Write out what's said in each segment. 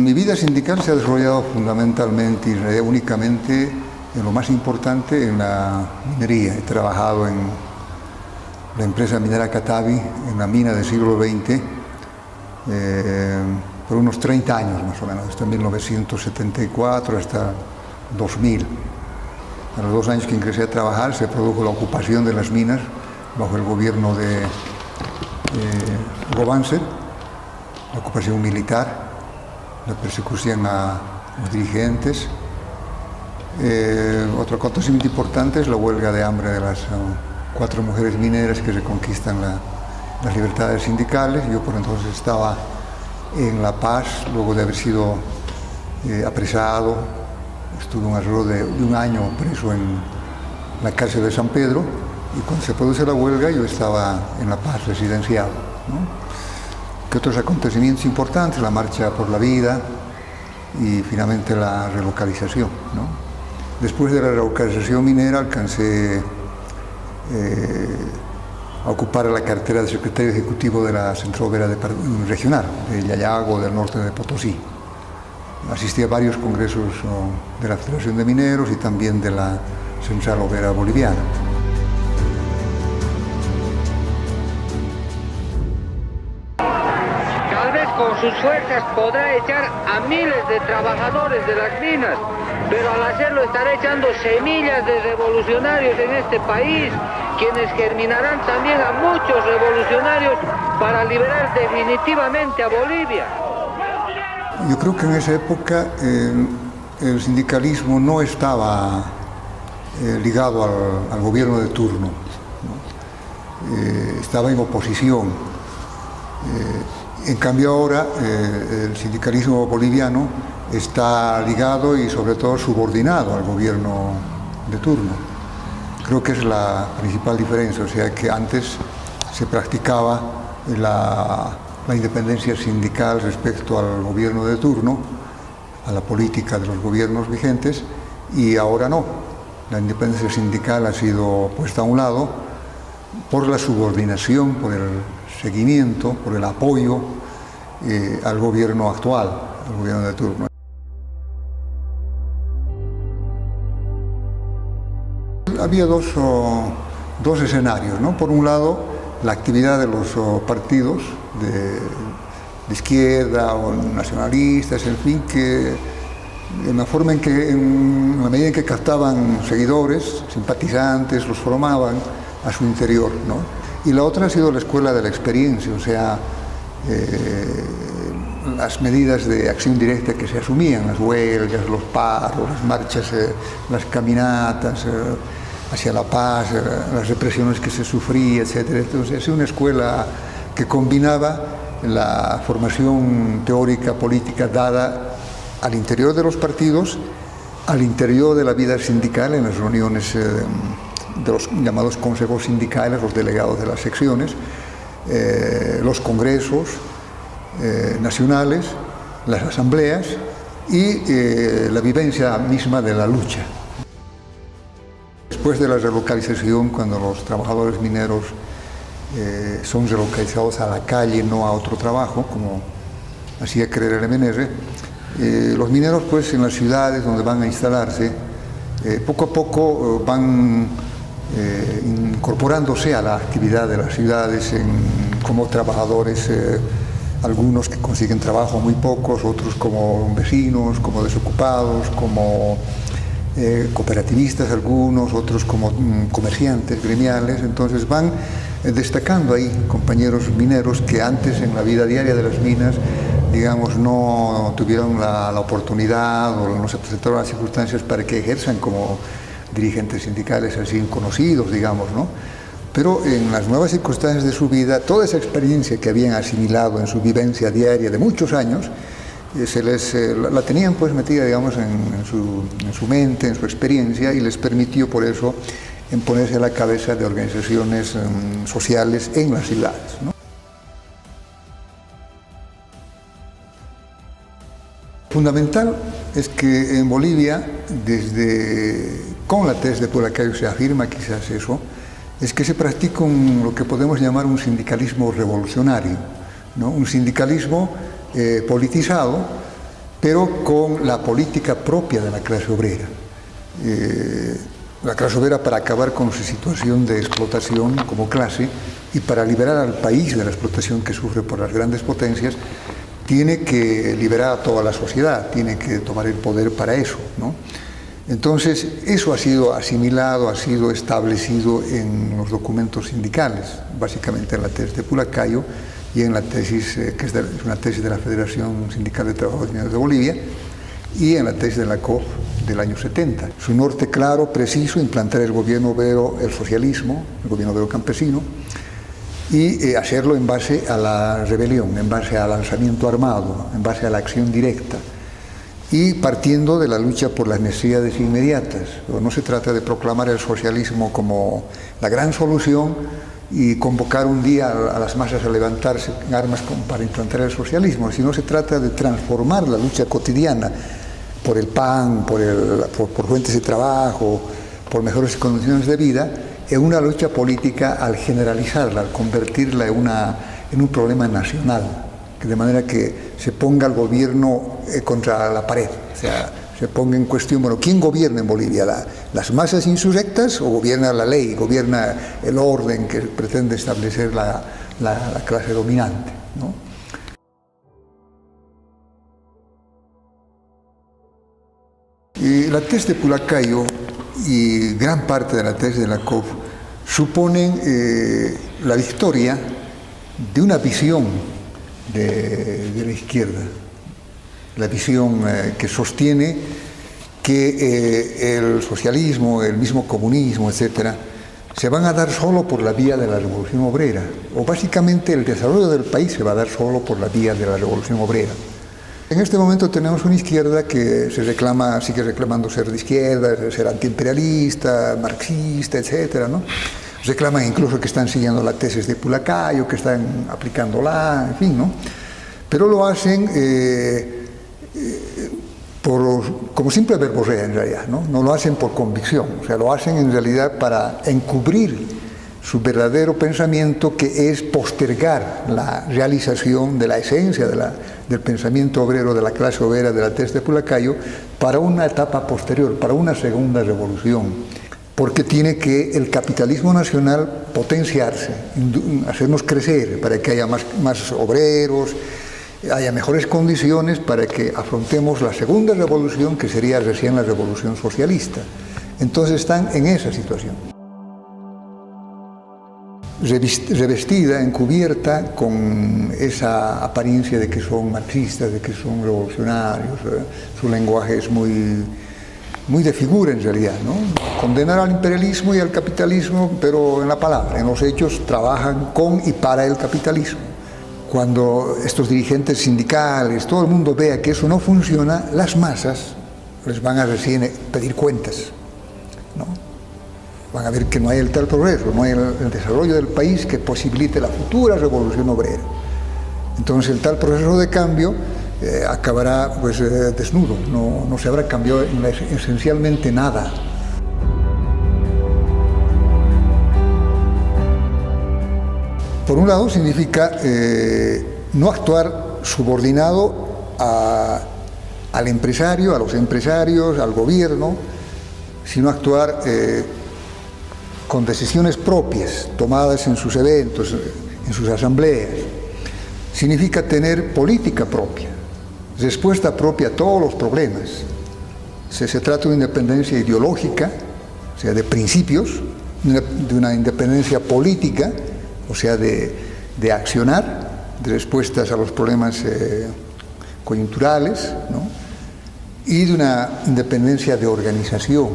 Mi vida sindical se ha desarrollado fundamentalmente y únicamente en lo más importante en la minería. He trabajado en la empresa minera Catavi, en la mina del siglo XX, por unos 30 años más o menos, desde 1974 hasta 2000. A los 2 años que ingresé a trabajar se produjo la ocupación de las minas bajo el gobierno de Govancer, la ocupación militar, la persecución a los dirigentes. Otro acontecimiento importante es la huelga de hambre de las 4 mujeres mineras que reconquistan las libertades sindicales. Yo por entonces estaba en La Paz, luego de haber sido apresado. Estuve alrededor de 1 año preso en la cárcel de San Pedro, y cuando se produce la huelga yo estaba en La Paz residenciado, ¿no? ¿Qué otros acontecimientos importantes? La marcha por la vida y finalmente la relocalización, ¿no? Después de la relocalización minera alcancé a ocupar la cartera de secretario ejecutivo de la Central Obrera Regional de Yayago, del norte de Potosí. Asistí a varios congresos de la Federación de Mineros y también de la Central Obrera Boliviana. Tal vez con sus fuerzas podrá echar a miles de trabajadores de las minas, pero al hacerlo estará echando semillas de revolucionarios en este país, quienes germinarán también a muchos revolucionarios para liberar definitivamente a Bolivia. Yo creo que en esa época el sindicalismo no estaba ligado al gobierno de turno, ¿no? Estaba en oposición. En cambio ahora el sindicalismo boliviano está ligado y sobre todo subordinado al gobierno de turno. Creo que es la principal diferencia, o sea que antes se practicaba la independencia sindical respecto al gobierno de turno, a la política de los gobiernos vigentes, y ahora no. La independencia sindical ha sido puesta a un lado por la subordinación, por el seguimiento, por el apoyo al gobierno actual, al gobierno de turno. Había dos escenarios, ¿no? Por un lado, la actividad de los partidos de izquierda o nacionalistas, en fin, que en la medida en que captaban seguidores, simpatizantes, los formaban a su interior, ¿no? Y la otra ha sido la escuela de la experiencia, o sea, las medidas de acción directa que se asumían, las huelgas, los paros, las marchas, las caminatas hacia la paz, las represiones que se sufría, etc. Entonces es una escuela que combinaba la formación teórica política dada al interior de los partidos, al interior de la vida sindical, en las reuniones de los llamados consejos sindicales, los delegados de las secciones, los congresos nacionales, las asambleas y la vivencia misma de la lucha. Después de la relocalización, cuando los trabajadores mineros son relocalizados a la calle, no a otro trabajo, como hacía creer el MNR, los mineros pues en las ciudades donde van a instalarse, poco a poco van incorporándose a la actividad de las ciudades como trabajadores, algunos que consiguen trabajo, muy pocos, otros como vecinos, como desocupados, como cooperativistas algunos, otros como comerciantes gremiales. Entonces van destacando ahí compañeros mineros que antes en la vida diaria de las minas, digamos, no tuvieron la oportunidad o no se presentaron las circunstancias para que ejerzan como dirigentes sindicales así conocidos, digamos, ¿no? Pero en las nuevas circunstancias de su vida, toda esa experiencia que habían asimilado en su vivencia diaria de muchos años, la tenían pues metida, digamos, en su mente, en su experiencia, y les permitió por eso ponerse a la cabeza de organizaciones sociales en las ciudades, ¿no? Fundamental es que en Bolivia, con la tez de Puracayo se afirma quizás eso, es que se practica lo que podemos llamar un sindicalismo revolucionario, ¿no? Un sindicalismo politizado pero con la política propia de la clase obrera. La clase obrera, para acabar con su situación de explotación como clase y para liberar al país de la explotación que sufre por las grandes potencias, tiene que liberar a toda la sociedad, tiene que tomar el poder para eso, ¿no? Entonces, eso ha sido asimilado, ha sido establecido en los documentos sindicales, básicamente en la tesis de Pulacayo y en la tesis, que es una tesis de la Federación Sindical de Trabajadores Mineros de Bolivia, y en la tesis de la COF del año 70. Su norte claro, preciso, implantar el gobierno obrero, el socialismo, el gobierno obrero campesino, y hacerlo en base a la rebelión, en base al alzamiento armado, en base a la acción directa, y partiendo de la lucha por las necesidades inmediatas. No se trata de proclamar el socialismo como la gran solución y convocar un día a las masas a levantarse en armas para implantar el socialismo, sino se trata de transformar la lucha cotidiana por el pan, por fuentes de trabajo, por mejores condiciones de vida, en una lucha política al generalizarla, al convertirla en un problema nacional, de manera que se ponga el gobierno contra la pared, o sea, se ponga en cuestión, bueno, ¿quién gobierna en Bolivia? ¿Las masas insurrectas o gobierna la ley, gobierna el orden que pretende establecer la clase dominante, ¿no? Y la tesis de Pulacayo y gran parte de la tesis de la COF suponen la victoria de una visión de la izquierda, la visión que sostiene que el socialismo, el mismo comunismo, etcétera, se van a dar solo por la vía de la revolución obrera, o básicamente el desarrollo del país se va a dar solo por la vía de la revolución obrera. En este momento tenemos una izquierda que sigue reclamando ser de izquierda, ser antiimperialista, marxista, etcétera, ¿no? Reclaman incluso que están siguiendo la tesis de Pulacayo, que están aplicándola, en fin, ¿no? Pero lo hacen como simple verborrea, en realidad, ¿no? No lo hacen por convicción, o sea, lo hacen en realidad para encubrir su verdadero pensamiento, que es postergar la realización de la esencia del pensamiento obrero, de la clase obrera, de la tesis de Pulacayo, para una etapa posterior, para una segunda revolución, porque tiene que el capitalismo nacional potenciarse, hacernos crecer, para que haya más obreros, haya mejores condiciones para que afrontemos la segunda revolución, que sería recién la revolución socialista. Entonces están en esa situación, revestida, encubierta con esa apariencia de que son marxistas, de que son revolucionarios. Su lenguaje es muy de figura, en realidad, ¿no? Condenar al imperialismo y al capitalismo, pero en la palabra, en los hechos trabajan con y para el capitalismo. Cuando estos dirigentes sindicales, todo el mundo vea que eso no funciona, las masas les van a recién pedir cuentas, ¿no? Van a ver que no hay el tal progreso, no hay el desarrollo del país que posibilite la futura revolución obrera. Entonces el tal proceso de cambio acabará pues desnudo, no se habrá cambiado esencialmente nada. Por un lado significa no actuar subordinado al empresario, a los empresarios, al gobierno, sino actuar con decisiones propias, tomadas en sus eventos, en sus asambleas. Significa tener política propia, respuesta propia a todos los problemas. Se trata de una independencia ideológica, o sea, de principios, de una independencia política, o sea, de accionar, de respuestas a los problemas coyunturales, ¿no? Y de una independencia de organización,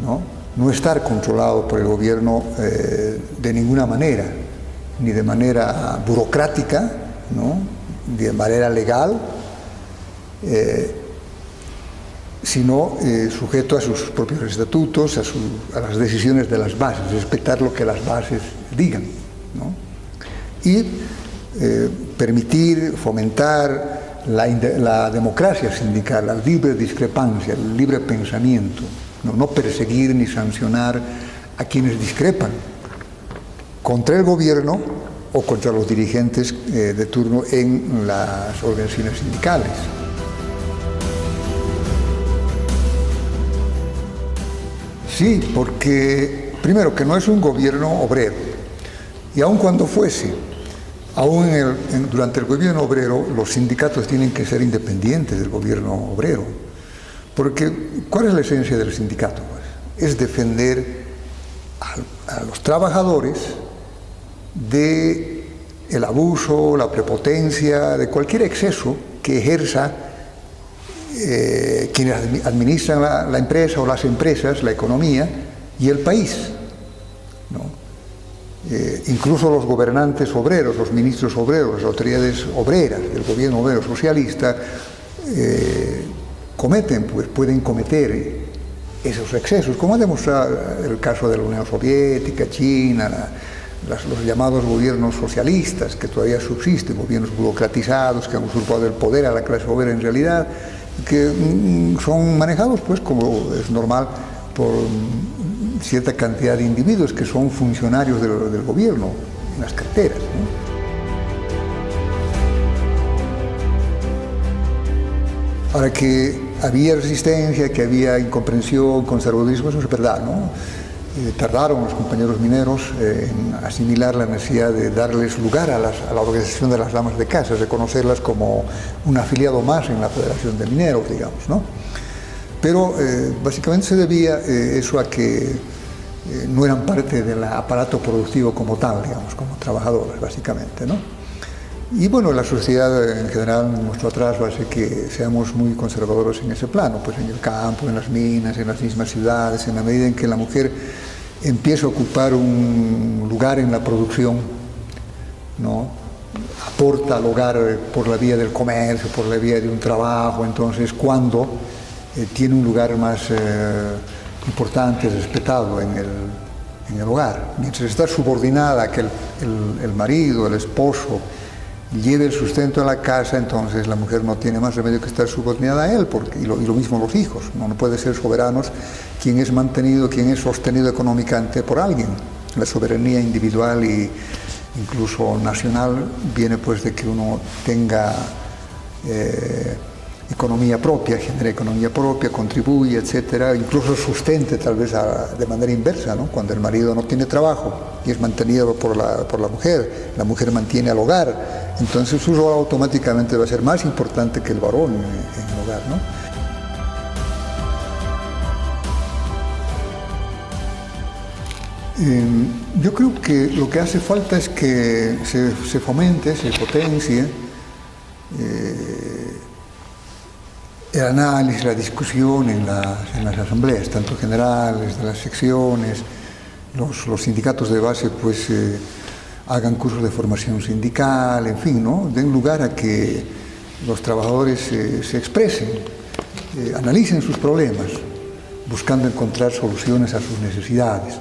¿no? No estar controlado por el gobierno de ninguna manera, ni de manera burocrática, ¿no? Ni de manera legal, sino sujeto a sus propios estatutos, a las decisiones de las bases, respetar lo que las bases digan, ¿no? Y permitir, fomentar la democracia sindical, la libre discrepancia, el libre pensamiento, no perseguir ni sancionar a quienes discrepan contra el gobierno o contra los dirigentes de turno en las organizaciones sindicales. Sí, porque primero que no es un gobierno obrero, y aun cuando fuese, durante el gobierno obrero los sindicatos tienen que ser independientes del gobierno obrero, porque ¿cuál es la esencia del sindicato? Es defender a los trabajadores del abuso, la prepotencia, de cualquier exceso que ejerza quienes administran la empresa o las empresas, la economía y el país, ¿no? Incluso los gobernantes obreros, los ministros obreros, las autoridades obreras del gobierno obrero socialista pueden cometer esos excesos, como ha demostrado el caso de la Unión Soviética, China, los llamados gobiernos socialistas que todavía subsisten, gobiernos burocratizados que han usurpado el poder a la clase obrera en realidad, que son manejados, pues, como es normal, por cierta cantidad de individuos que son funcionarios del gobierno en las carteras, ¿no? Ahora, que había resistencia, que había incomprensión, conservadurismo, eso es verdad, ¿no? Tardaron los compañeros mineros en asimilar la necesidad de darles lugar a la organización de las damas de casa, reconocerlas como un afiliado más en la Federación de Mineros, digamos, ¿no? Pero básicamente se debía eso a que no eran parte del aparato productivo como tal, digamos, como trabajadores, básicamente, ¿no? Y bueno, la sociedad en general, nuestro atraso hace que seamos muy conservadores en ese plano, pues en el campo, en las minas, en las mismas ciudades, en la medida en que la mujer empieza a ocupar un lugar en la producción, ¿no? Aporta al hogar por la vía del comercio, por la vía de un trabajo, entonces cuando tiene un lugar más importante, respetado en el hogar, mientras está subordinada a que el marido, el esposo, lleve el sustento a la casa, entonces la mujer no tiene más remedio que estar subordinada a él, y lo mismo los hijos, no puede ser soberanos quien es mantenido, quien es sostenido económicamente por alguien. La soberanía individual e incluso nacional viene pues de que uno tenga economía propia, genere economía propia, contribuye, etcétera, incluso sustente tal vez de manera inversa, ¿no? Cuando el marido no tiene trabajo y es mantenido por la mujer mantiene al hogar, entonces su rol automáticamente va a ser más importante que el varón en el hogar, ¿no? Yo creo que lo que hace falta es que se fomente, se potencie el análisis, la discusión en las asambleas, tanto generales, de las secciones, los sindicatos de base pues hagan cursos de formación sindical, en fin, ¿no? Den lugar a que los trabajadores se expresen, analicen sus problemas, buscando encontrar soluciones a sus necesidades.